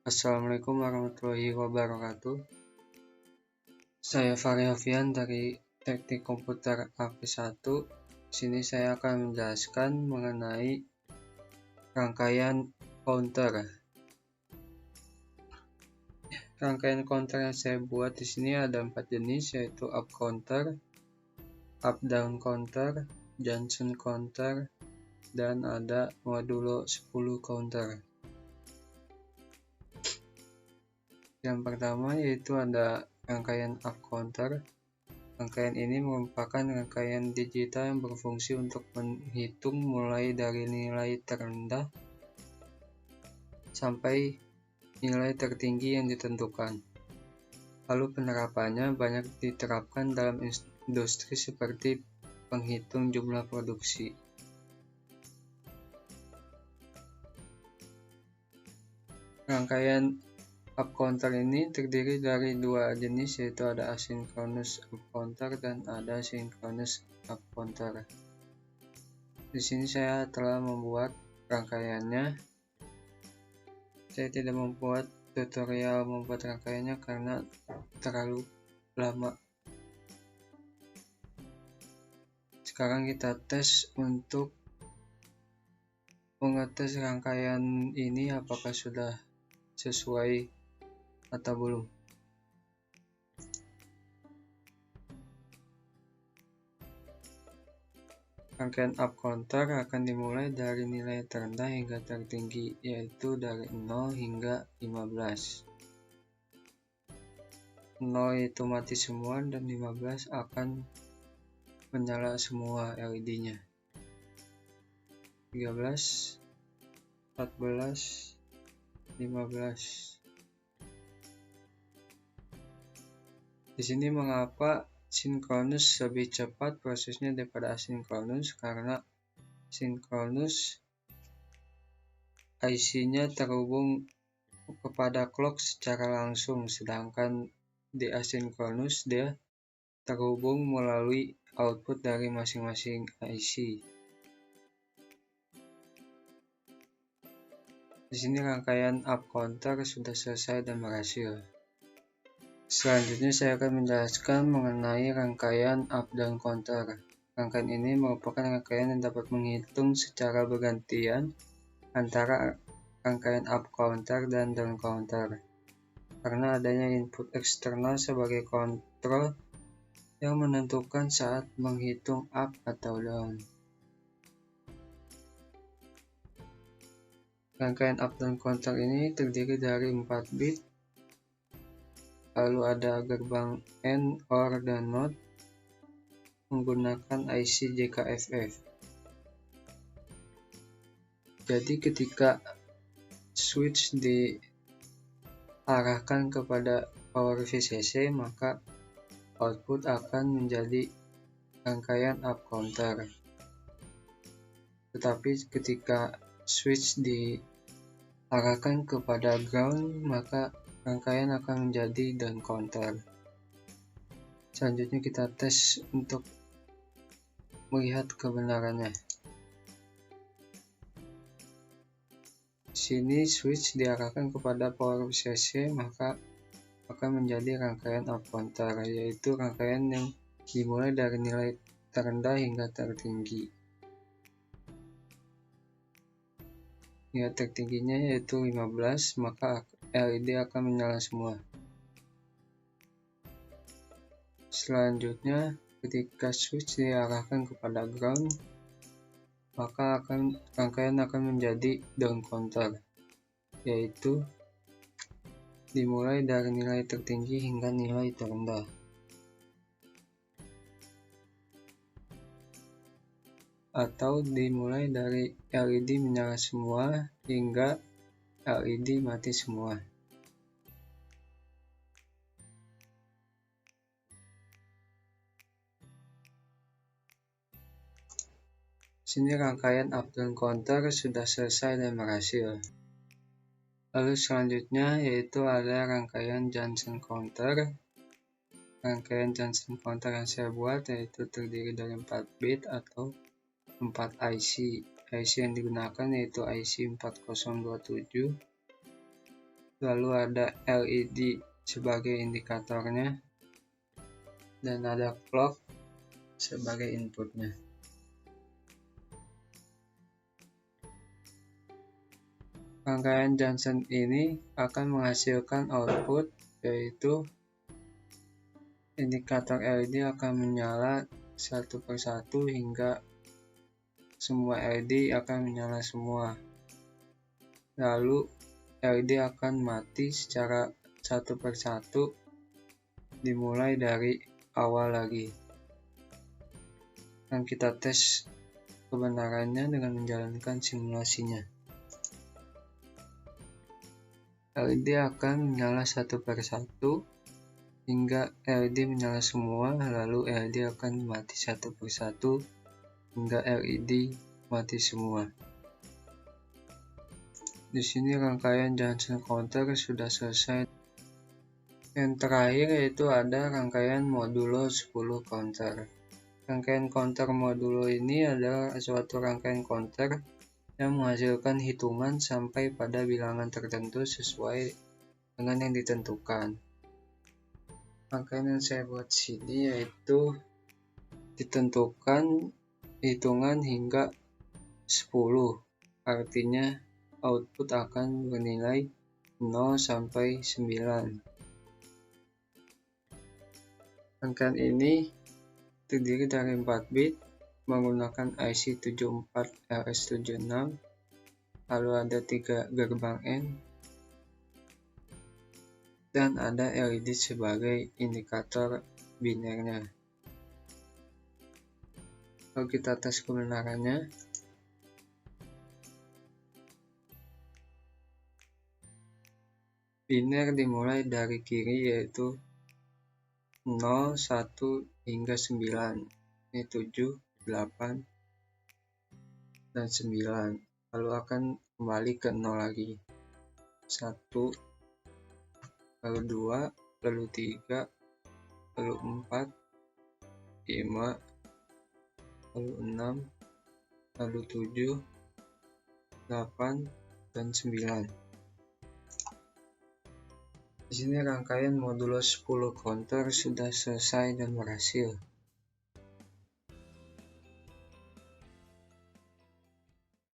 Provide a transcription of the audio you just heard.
Assalamualaikum warahmatullahi wabarakatuh. Saya Fahri Hofian dari Teknik Komputer AP1. Sini saya akan menjelaskan mengenai rangkaian counter. Rangkaian counter yang saya buat di sini ada 4 jenis, yaitu up counter, up down counter, junction counter, dan ada modulo 10 counter. Yang pertama yaitu ada rangkaian up counter. Rangkaian ini merupakan rangkaian digital yang berfungsi untuk menghitung mulai dari nilai terendah sampai nilai tertinggi yang ditentukan. Lalu penerapannya banyak diterapkan dalam industri seperti penghitung jumlah produksi. Rangkaian up counter ini terdiri dari dua jenis, yaitu ada asynchronous up counter dan ada synchronous up counter. Di sini saya telah membuat rangkaiannya. Saya tidak membuat tutorial membuat rangkaiannya karena terlalu lama. Sekarang kita tes untuk mengetes rangkaian ini apakah sudah sesuai atau belum. Rangkaian up counter akan dimulai dari nilai terendah hingga tertinggi, yaitu dari 0 hingga 15. 0 itu mati semua dan 15 akan menyala semua LED-nya. 13, 14, 15. Di sini mengapa sinkronus lebih cepat prosesnya daripada asinkronus? Karena sinkronus IC-nya terhubung kepada clock secara langsung, sedangkan di asinkronus dia terhubung melalui output dari masing-masing IC. Di sini rangkaian up counter sudah selesai dan berhasil. Selanjutnya saya akan menjelaskan mengenai rangkaian up down counter. Rangkaian ini merupakan rangkaian yang dapat menghitung secara bergantian antara rangkaian up counter dan down counter, karena adanya input eksternal sebagai kontrol yang menentukan saat menghitung up atau down. Rangkaian up down counter ini terdiri dari 4 bit, lalu ada gerbang AND, OR, dan NOT menggunakan IC JKFF. Jadi ketika switch diarahkan kepada power VCC, maka output akan menjadi rangkaian up counter. Tetapi ketika switch diarahkan kepada ground, maka rangkaian akan menjadi down counter. Selanjutnya kita tes untuk melihat kebenarannya. Sini switch diarahkan kepada power VCC, maka akan menjadi rangkaian up counter, yaitu rangkaian yang dimulai dari nilai terendah hingga tertinggi. Nilai tertingginya yaitu 15, maka LED akan menyala semua. Selanjutnya, ketika switch diarahkan kepada ground, maka rangkaian akan menjadi down counter, yaitu dimulai dari nilai tertinggi hingga nilai terendah. Atau dimulai dari LED menyala semua hingga LED mati semua. Sini rangkaian up down counter sudah selesai dan berhasil. Lalu selanjutnya yaitu ada rangkaian junction counter. Rangkaian junction counter yang saya buat yaitu terdiri dari 4 bit atau 4 IC. IC yang digunakan yaitu IC 4027, lalu ada LED sebagai indikatornya, dan ada clock sebagai inputnya. Rangkaian Johnson ini akan menghasilkan output, yaitu indikator LED akan menyala satu persatu hingga semua LED akan menyala semua. Lalu LED akan mati secara satu persatu, dimulai dari awal lagi. Dan kita tes kebenarannya dengan menjalankan simulasinya. LED akan menyala satu persatu hingga LED menyala semua, lalu LED akan mati satu persatu hingga LED mati semua. Di sini rangkaian Johnson counter sudah selesai. Yang terakhir yaitu ada rangkaian modulo 10 counter. Rangkaian counter modulo ini adalah suatu rangkaian counter yang menghasilkan hitungan sampai pada bilangan tertentu sesuai dengan yang ditentukan. Rangkaian yang saya buat sini yaitu ditentukan hitungan hingga 10, artinya output akan bernilai 0 sampai 9. Rangkaian ini terdiri dari 4 bit menggunakan IC 74RS76, lalu ada 3 gerbang N, dan ada LED sebagai indikator binernya. Kalau kita tes kebenarannya, biner dimulai dari kiri yaitu 0, 1, hingga 9. Ini 7, 8, dan 9. Lalu akan kembali ke 0 lagi. 1, lalu 2, lalu 3, lalu 4, 5, lalu 6, lalu 7, 8, dan 9. Di sini rangkaian modulo 10 counter sudah selesai dan berhasil.